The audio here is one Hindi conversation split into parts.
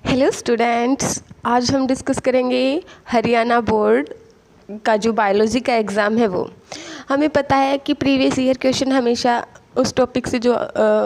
हेलो स्टूडेंट्स, आज हम डिस्कस करेंगे हरियाणा बोर्ड का जो बायोलॉजी का एग्ज़ाम है वो। हमें पता है कि प्रीवियस ईयर क्वेश्चन हमेशा उस टॉपिक से जो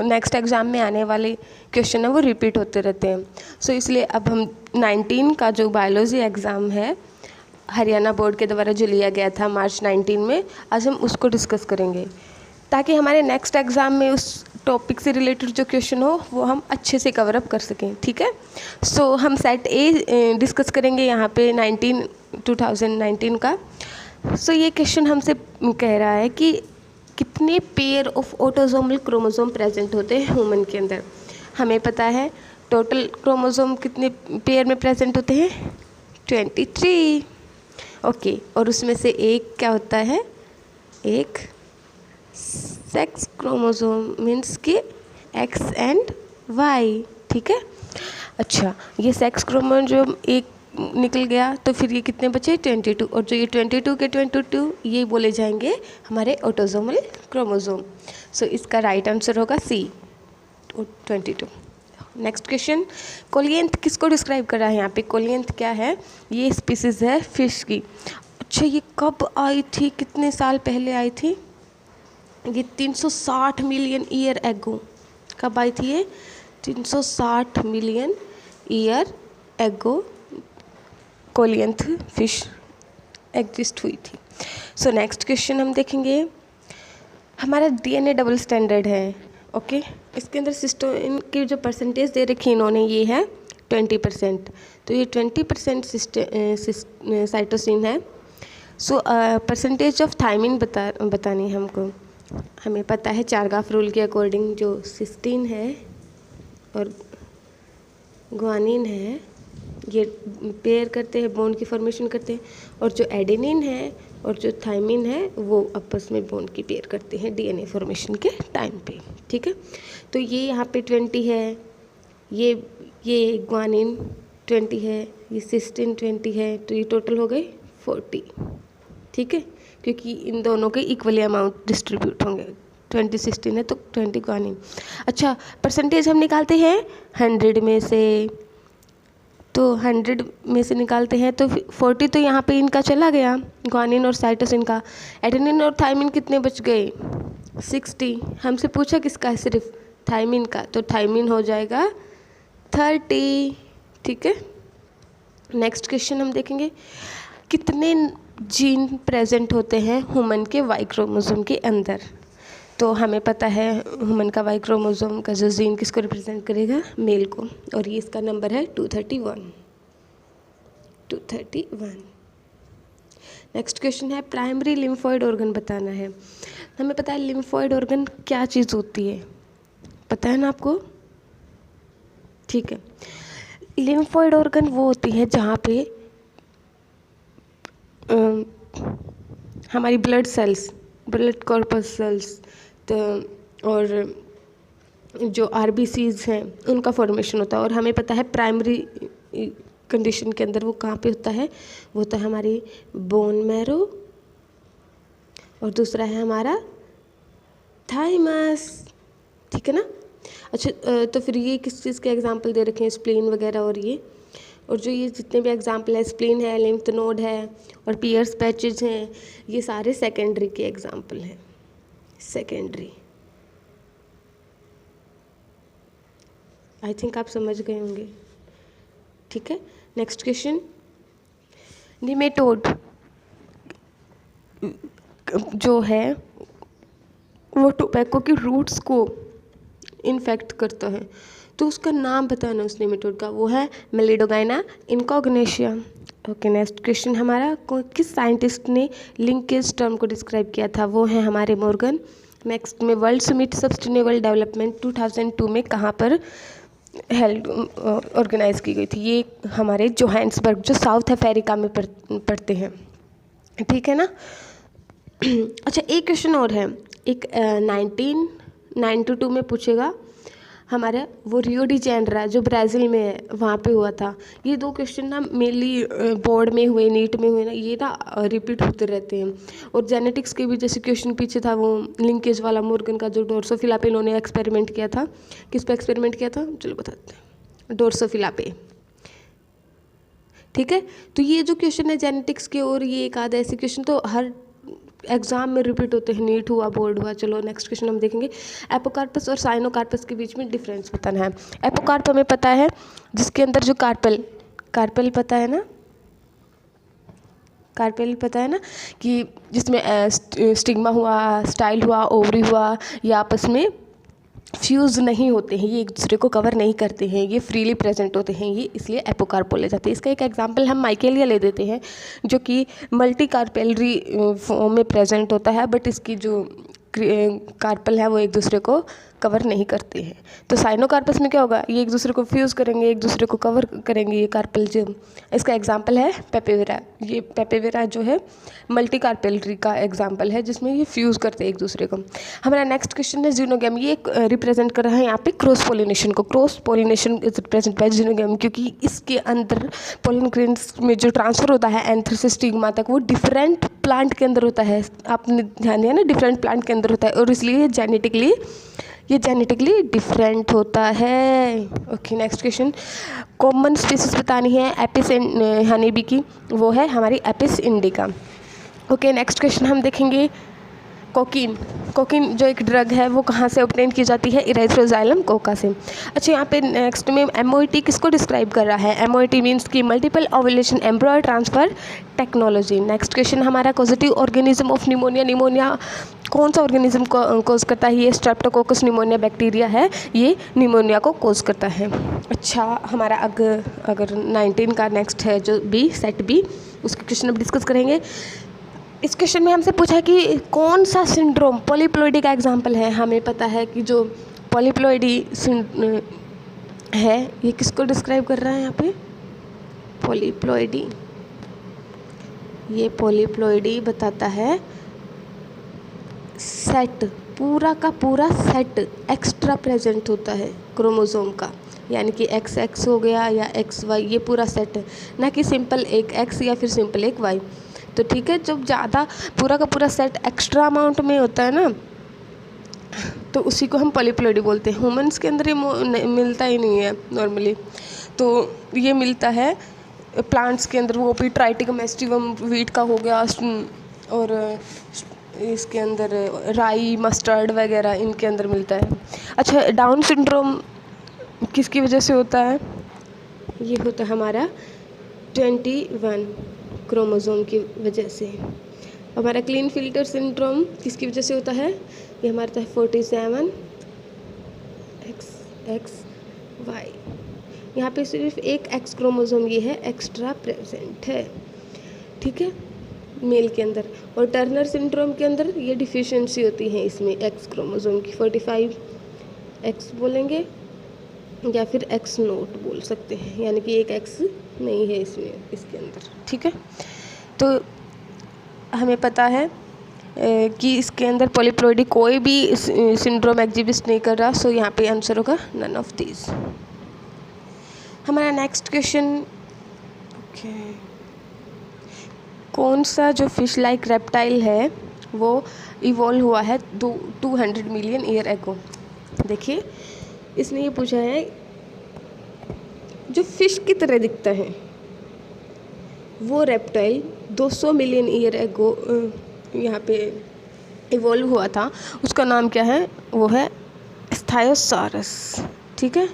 नेक्स्ट एग्ज़ाम में आने वाले क्वेश्चन है वो रिपीट होते रहते हैं। सो इसलिए अब हम 19 का जो बायोलॉजी एग्ज़ाम है हरियाणा बोर्ड के द्वारा जो लिया गया था मार्च 19 में, आज हम उसको डिस्कस करेंगे ताकि हमारे नेक्स्ट एग्ज़ाम में उस टॉपिक से रिलेटेड जो क्वेश्चन हो वो हम अच्छे से कवर अप कर सकें। ठीक है, सो हम सेट ए डिस्कस करेंगे यहाँ पे 2019 का। सो ये क्वेश्चन हमसे कह रहा है कि कितने pair of autosomal chromosome present होते हैं ह्यूमन के अंदर। हमें पता है टोटल क्रोमोसोम कितने पेयर में प्रेजेंट होते हैं, 23। ओके, और उसमें से एक क्या होता है, एक सेक्स क्रोमोसोम, मीन्स कि एक्स एंड वाई। ठीक है, अच्छा ये सेक्स क्रोमोसोम एक निकल गया तो फिर ये कितने बचे, 22। और जो ये 22 के 22 ये बोले जाएंगे हमारे ऑटोसोमल क्रोमोसोम। सो इसका राइट आंसर होगा सी, 22। नेक्स्ट क्वेश्चन, कोलियंथ किसको डिस्क्राइब कर रहा है यहाँ पे। कोलियंथ क्या है, ये स्पीसीज है फिश की। अच्छा ये कब आई थी, कितने साल पहले आई थी, ये 360 मिलियन ईयर एगो। कब आई थी ये, 360 million year ago कोलियंथ fish exist हुई थी। सो नेक्स्ट क्वेश्चन हम देखेंगे, हमारा डीएनए डबल स्टैंडर्ड है। ओके, इसके अंदर सिस्टोन की जो परसेंटेज दे रखी इन्होंने ये है 20%। तो ये 20% साइटोसिन है। सो परसेंटेज ऑफ थायमिन बतानी है हमको। हमें पता है चारगाफ रूल के अकॉर्डिंग जो सिस्टीन है और ग्वानिन है ये पेयर करते हैं, बॉन्ड की फॉर्मेशन करते हैं, और जो एडेनिन है और जो थायमिन है वो आपस में बॉन्ड की पेयर करते हैं डीएनए फॉर्मेशन के टाइम पे। ठीक है, तो ये यहाँ पे 20 है, ये ग्वानिन 20 है, ये सिस्टीन 20 है, तो ये टोटल हो गए 40। ठीक है, क्योंकि इन दोनों के इक्वली अमाउंट डिस्ट्रीब्यूट होंगे, 20 16 है तो 20 ग्वानिन। अच्छा परसेंटेज हम निकालते हैं 100 में से, तो 100 में से निकालते हैं तो 40 तो यहाँ पे इनका चला गया, ग्वानिन और साइटोसिन का। एडेनिन और थायमिन कितने बच गए, 60। हमसे पूछा किसका है, सिर्फ थायमिन का, तो थायमिन हो जाएगा 30। ठीक है, नेक्स्ट क्वेश्चन हम देखेंगे, कितने जीन प्रेजेंट होते हैं ह्यूमन के वाई क्रोमोसोम के अंदर। तो हमें पता है ह्यूमन का वाई क्रोमोसोम का जो जीन किसको रिप्रेजेंट करेगा, मेल को, और ये इसका नंबर है 231। नेक्स्ट क्वेश्चन है, प्राइमरी लिम्फोइड ऑर्गन बताना है। हमें पता है लिम्फोइड ऑर्गन क्या चीज़ होती है, पता है ना आपको। ठीक है, लिम्फोइड ऑर्गन वो होती है जहाँ पे हमारी blood cells, blood corpus cells और जो आरबीसीज हैं उनका फॉर्मेशन होता है। और हमें पता है प्राइमरी कंडीशन के अंदर वो कहाँ पे होता है, वो होता है हमारी बोन मैरो, और दूसरा है हमारा थाइमस। ठीक है ना। अच्छा तो फिर ये किस चीज़ के एग्जाम्पल दे रखे हैं, स्प्लीन वगैरह, और जो ये जितने भी एग्जाम्पल है, स्प्लीन है, लिम्फ नोड है और पियर्स पैचेज हैं, ये सारे सेकेंडरी के एग्जाम्पल हैं, सेकेंडरी। आई थिंक आप समझ गए होंगे। ठीक है, नेक्स्ट क्वेश्चन, निमेटोड जो है वो टोबैको की रूट्स को इन्फेक्ट करता है, तो उसका नाम बताना उस निमेटोड का, वो है मेलिडोगाइना इनकॉग्नेशिया। ओके, नेक्स्ट क्वेश्चन हमारा, किस साइंटिस्ट ने लिंकेज टर्म को डिस्क्राइब किया था, वो है हमारे मॉर्गन। नेक्स्ट में वर्ल्ड समिट सस्टेनेबल डेवलपमेंट 2002 में कहाँ पर हेल्ड ऑर्गेनाइज की गई थी, ये हमारे जोहान्सबर्ग जो साउथ अफ्रीका में पड़ते हैं। ठीक है ना। अच्छा एक क्वेश्चन और है, एक 1992 में पूछेगा हमारा, वो रियो डी जेनेरो जो ब्राज़ील में है वहाँ पे हुआ था। ये दो क्वेश्चन ना मेनली बोर्ड में हुए, नीट में हुए ना, ये ना रिपीट होते रहते हैं। और जेनेटिक्स के भी जैसे क्वेश्चन पीछे था वो लिंकेज वाला, मॉर्गन का जो ड्रोसोफिला पे इन्होंने एक्सपेरिमेंट किया था। किस पे एक्सपेरिमेंट किया था, चलो बताते हैं, ड्रोसोफिला पे। ठीक है। तो ये जो क्वेश्चन है जेनेटिक्स के, और ये एक आधा ऐसे क्वेश्चन तो हर एग्जाम में रिपीट होते हैं, नीट हुआ, बोर्ड हुआ। चलो नेक्स्ट क्वेश्चन हम देखेंगे। एपोकार्पस और साइनोकार्पस के बीच में डिफरेंस बताना है। एपोकार्प हमें पता है जिसके अंदर जो कार्पेल पता है ना, कार्पेल पता है ना, कि जिसमें स्टिग्मा हुआ, स्टाइल हुआ, ओवरी हुआ, ये आपस में फ्यूज़ नहीं होते हैं, ये एक दूसरे को कवर नहीं करते हैं, ये फ्रीली प्रेजेंट होते हैं, ये इसलिए एपोकार्प बोले जाते हैं। इसका एक एग्जांपल हम माइकेलिया ले देते हैं, जो कि मल्टी कार्पेलरी फॉर्म में प्रेजेंट होता है, बट इसकी जो कार्पल है वो एक दूसरे को कवर नहीं करते हैं। तो साइनोकार्पस में क्या होगा, ये एक दूसरे को फ्यूज़ करेंगे, एक दूसरे को कवर करेंगे, ये कार्पल जो। इसका एग्जांपल है पेपेवेरा। ये पेपेवेरा जो है मल्टी कार्पेलरी का एग्जांपल है, जिसमें ये फ्यूज़ करते हैं एक दूसरे को। हमारा नेक्स्ट क्वेश्चन है जीनोगैम। ये रिप्रेजेंट कर रहा है यहाँ पे क्रॉस पोलिनेशन को। Cross pollination is represent by xenogamy, क्योंकि इसके अंदर पोलन ग्रेन्स में जो ट्रांसफर होता है एंथर से स्टिग्मा तक, वो डिफरेंट प्लांट के अंदर होता है। आपने ध्यान दिया ना, डिफरेंट प्लांट के अंदर होता है, और इसलिए ये जेनेटिकली डिफरेंट होता है। Okay, next question. Common species बतानी है एपिस हनी बी की, वो है हमारी Apis indica. Okay, next question हम देखेंगे कोकीन जो एक ड्रग है वो कहाँ से ऑब्टेन की जाती है, इरेथ्रोजाइलम कोका से। अच्छा, यहाँ पे नेक्स्ट में MOET किसको डिस्क्राइब कर रहा है, MOET मीन्स की multiple ovulation embryo transfer technology. Next question हमारा causative organism of pneumonia. Pneumonia कौन सा ऑर्गेनिज्म को कोज करता है, ये स्ट्रेप्टोकोकस निमोनिया बैक्टीरिया है, ये निमोनिया को कोज करता है। अच्छा, हमारा अगर 19 का नेक्स्ट है जो सेट बी, उसके क्वेश्चन अब डिस्कस करेंगे। इस क्वेश्चन में हमसे पूछा कि कौन सा सिंड्रोम पॉलीप्लॉइडी का एग्जाम्पल है। हमें पता है कि जो पॉलीप्लॉइडी है, ये किसको डिस्क्राइब कर रहा है यहाँ पे, पॉलीप्लॉइडी। ये पॉलीप्लॉइडी बताता है सेट, पूरा का पूरा सेट एक्स्ट्रा प्रेजेंट होता है क्रोमोसोम का, यानी कि XX हो गया या XY, ये पूरा सेट है, ना कि सिंपल एक X या फिर सिंपल एक Y। तो ठीक है, जब ज़्यादा पूरा का पूरा सेट एक्स्ट्रा अमाउंट में होता है ना, तो उसी को हम पॉलीप्लॉइडी बोलते हैं। ह्यूमंस के अंदर ये मिलता ही नहीं है नॉर्मली, तो ये मिलता है प्लांट्स के अंदर, वो भी ट्राइटिकम एस्टिवम वीट का हो गया, और इसके अंदर राई, मस्टर्ड वगैरह, इनके अंदर मिलता है। अच्छा, डाउन सिंड्रोम किसकी वजह से होता है, ये होता है हमारा 21 क्रोमोसोम की वजह से। हमारा क्लीन फिल्टर सिंड्रोम किसकी वजह से होता है, ये हमारा था 47 XXY। यहाँ पे सिर्फ एक X क्रोमोसोम ये है एक्स्ट्रा प्रेजेंट है, ठीक है, मेल के अंदर। और टर्नर सिंड्रोम के अंदर ये डिफिशियंसी होती है इसमें X क्रोमोसोम की, 45X बोलेंगे या फिर X नोट बोल सकते हैं, यानी कि एक X नहीं है इसमें, इसके अंदर, ठीक है। तो हमें पता है कि इसके अंदर पॉलीप्लॉइडी कोई भी सिंड्रोम एग्जिबिट नहीं कर रहा, सो यहाँ पे आंसर होगा नन ऑफ दीज। हमारा नेक्स्ट क्वेश्चन, ओके, कौन सा जो फिश लाइक रेप्टाइल है वो इवॉल्व हुआ है 200 मिलियन ईयर एगो। देखिए, इसने ये पूछा है जो फिश की तरह दिखता है वो रेप्टाइल 200 मिलियन ईयर एगो यहाँ पे इवॉल्व हुआ था, उसका नाम क्या है, वो है स्टायोसारस, ठीक है।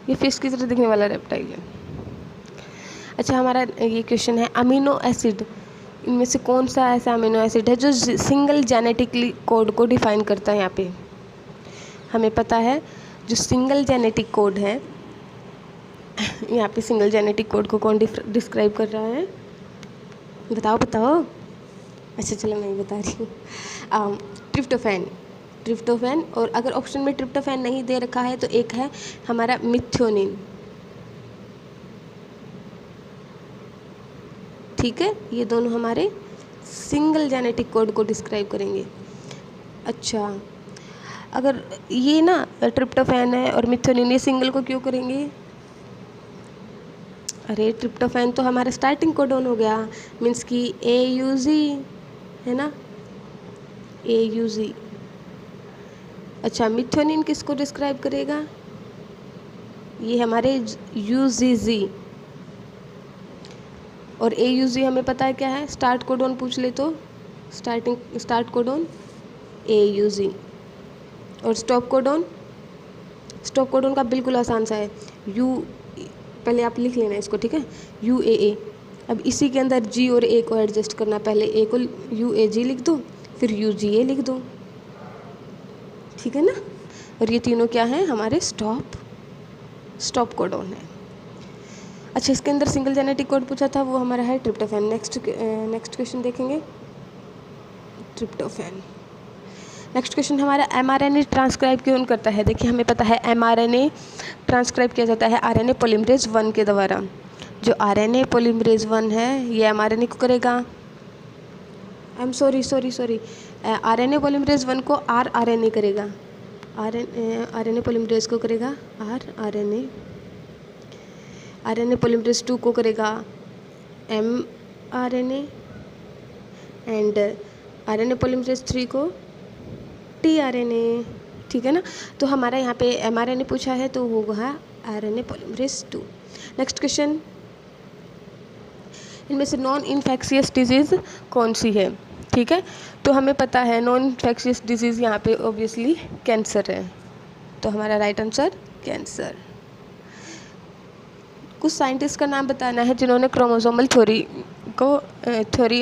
ये फिश की तरह दिखने वाला रेप्टाइल है। अच्छा, हमारा ये क्वेश्चन है अमीनो एसिड, इनमें से कौन सा ऐसा अमीनो एसिड है जो सिंगल जेनेटिकली कोड को डिफाइन करता है। यहाँ पे हमें पता है जो सिंगल जेनेटिक कोड है, यहाँ पे सिंगल जेनेटिक कोड को कौन डिस्क्राइब कर रहा है, बताओ। अच्छा चलो मैं बता रही हूँ, ट्रिप्टोफैन। और अगर ऑप्शन में ट्रिप्टोफैन नहीं दे रखा है तो एक है हमारा मिथ्योनिन, ठीक है। ये दोनों हमारे सिंगल जेनेटिक कोड को डिस्क्राइब करेंगे। अच्छा, अगर ये ना ट्रिप्टोफैन है और मिथ्योनिन, ये सिंगल को क्यों करेंगे, अरे ट्रिप्टोफैन तो हमारा स्टार्टिंग कोडॉन हो गया, मीन्स कि AUG है ना, AUG। अच्छा, मिथ्योनिन किसको डिस्क्राइब करेगा, ये हमारे UGG, और AUG हमें पता है क्या है, स्टार्ट कोडॉन पूछ ले तो स्टार्ट कोडॉन AUG। और स्टॉप कोडॉन का बिल्कुल आसान सा है, पहले आप लिख लेना इसको, ठीक है, UAA। अब इसी के अंदर G और A को एडजस्ट करना, पहले A को UAG लिख दो, फिर UGA लिख दो, ठीक है ना। और ये तीनों क्या हैं, हमारे स्टॉप कोडॉन है। अच्छा, इसके अंदर सिंगल जेनेटिक कोड पूछा था, वो हमारा है ट्रिप्टोफैन। नेक्स्ट क्वेश्चन देखेंगे, ट्रिप्टोफैन। नेक्स्ट क्वेश्चन हमारा mRNA ट्रांसक्राइब क्यों करता है। देखिए, हमें पता है mRNA ट्रांसक्राइब किया जाता है RNA पॉलीमरेज 1 के द्वारा। जो RNA पॉलीमरेज 1 है ये mRNA को करेगा, RNA पॉलीमरेज 1 को rRNA करेगा, RNA पॉलीमरेज को करेगा RNA पॉलीमरेज 2 को करेगा mRNA, एंड RNA पॉलीमरेज 3 को tRNA, ठीक है ना। तो हमारा यहाँ पे mRNA पूछा है तो होगा RNA पॉलीमरेज 2। नेक्स्ट क्वेश्चन, इनमें से नॉन इन्फेक्शियस डिजीज़ कौन सी है, ठीक है। तो हमें पता है नॉन इन्फेक्शियस डिजीज़ यहाँ पे ऑब्वियसली कैंसर है, तो हमारा राइट आंसर कैंसर। कुछ साइंटिस्ट का नाम बताना है जिन्होंने क्रोमोसोमल थ्योरी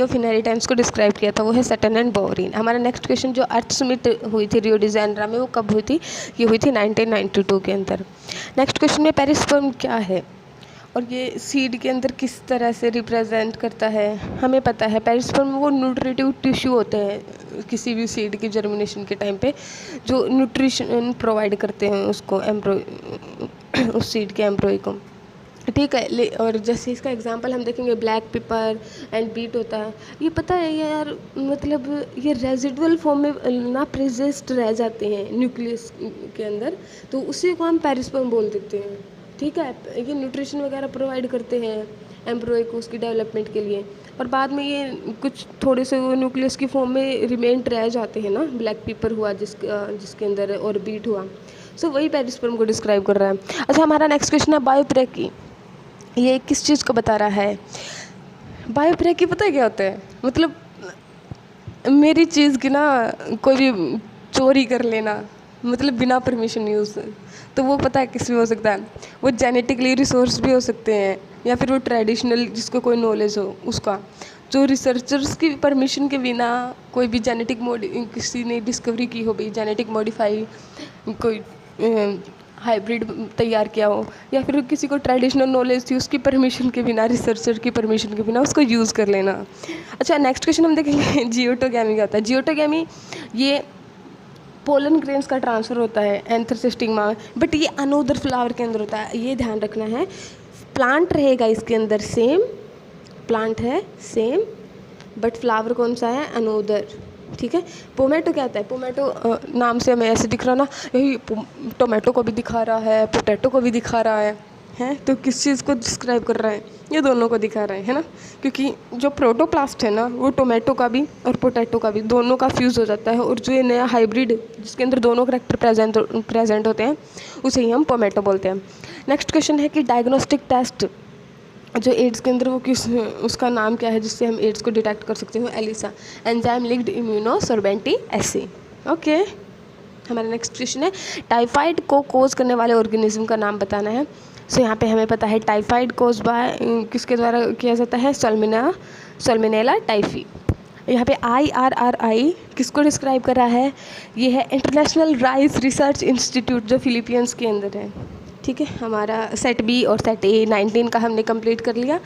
ऑफ इनहेरिटेंस को डिस्क्राइब किया था, वो है सटन एंड बोरिन। हमारा नेक्स्ट क्वेश्चन, जो अर्थ समिट हुई थी रियो डी जेनेरो में, वो कब हुई थी, ये हुई थी 1992 के अंदर। नेक्स्ट क्वेश्चन में पेरिस्पर्म क्या है और ये सीड के अंदर किस तरह से रिप्रेजेंट करता है। हमें पता है पेरिस्पर्म वो न्यूट्रिटिव टिश्यू होते हैं किसी भी सीड की जर्मिनेशन के टाइम पे, जो न्यूट्रिशन प्रोवाइड करते हैं उसको उस सीड के एम्ब्रॉय को, ठीक है। और जैसे इसका एग्जांपल हम देखेंगे, ब्लैक पेपर एंड बीट होता है। ये पता है यार, मतलब ये रेजिडुअल फॉर्म में ना प्रेजेस्ट रह जाते हैं न्यूक्लियस के अंदर, तो उसी को हम पेरिस्पर्म बोल देते हैं, ठीक है। ये न्यूट्रिशन वगैरह प्रोवाइड करते हैं एम्ब्रॉय को उसकी डेवलपमेंट के लिए, और बाद में ये कुछ थोड़े से वो न्यूक्लियस की फॉर्म में रिमेंट रह जाते हैं ना। ब्लैक पेपर हुआ जिसके अंदर, और बीट हुआ, सो वही पेरिस्पर्म को डिस्क्राइब कर रहा है। अच्छा, हमारा नेक्स्ट क्वेश्चन है बायोप्रेकी। ये किस चीज़ को बता रहा है। बायोप्रेकी पता है क्या होता है, मतलब मेरी चीज़ की ना कोई भी चोरी कर लेना, मतलब बिना परमिशन यूज़, तो वो पता है किस में हो सकता है, वो जेनेटिकली रिसोर्स भी हो सकते हैं, या फिर वो ट्रेडिशनल जिसको कोई नॉलेज हो उसका, जो रिसर्चर्स की परमिशन के बिना कोई भी किसी ने डिस्कवरी की हो, भी जेनेटिक मॉडिफाई कोई हाइब्रिड तैयार किया हो, या फिर किसी को ट्रेडिशनल नॉलेज थी उसकी परमिशन के बिना, रिसर्चर की परमिशन के बिना उसको यूज़ कर लेना। अच्छा, नेक्स्ट क्वेश्चन हम देखेंगे जियोटोगैमी क्या होता है। जियोटोगैमी ये पोलन ग्रेन्स का ट्रांसफ़र होता है एंथर स्टिग्मा में, बट ये अनोदर फ्लावर के अंदर होता है, ये ध्यान रखना है। प्लांट रहेगा इसके अंदर सेम, प्लांट है सेम, बट फ्लावर कौन सा है, अनोदर, ठीक है। पोमेटो क्या होता है, पोमेटो नाम से हमें ऐसे दिख रहा ना, यही टोमेटो को भी दिखा रहा है, पोटैटो को भी दिखा रहा है, तो किस चीज़ को डिस्क्राइब कर रहा है, ये दोनों को दिखा रहे हैं ना, क्योंकि जो प्रोटोप्लास्ट है ना वो टोमेटो का भी और पोटैटो का भी दोनों का फ्यूज़ हो जाता है, और जो ये नया हाइब्रिड जिसके अंदर दोनों करैक्टर प्रेजेंट होते हैं उसे ही हम पोमेटो बोलते हैं। नेक्स्ट क्वेश्चन है कि डायग्नोस्टिक टेस्ट जो एड्स के अंदर, वो उसका नाम क्या है जिससे हम एड्स को डिटेक्ट कर सकते हो, ELISA, enzyme linked immunosorbent assay. Okay, हमारा नेक्स्ट क्वेश्चन है टाइफाइड को कोज करने वाले ऑर्गेनिज्म का नाम बताना है। सो यहाँ पे हमें पता है टाइफाइड कोज बाय किसके द्वारा किया जाता है, सल्मोनेला टाइफी। यहाँ पे IRRI किसको डिस्क्राइब कर रहा है, ये है इंटरनेशनल राइस रिसर्च इंस्टीट्यूट जो फिलीपींस के अंदर है, ठीक है। हमारा सेट बी और सेट A 19 का हमने कंप्लीट कर लिया।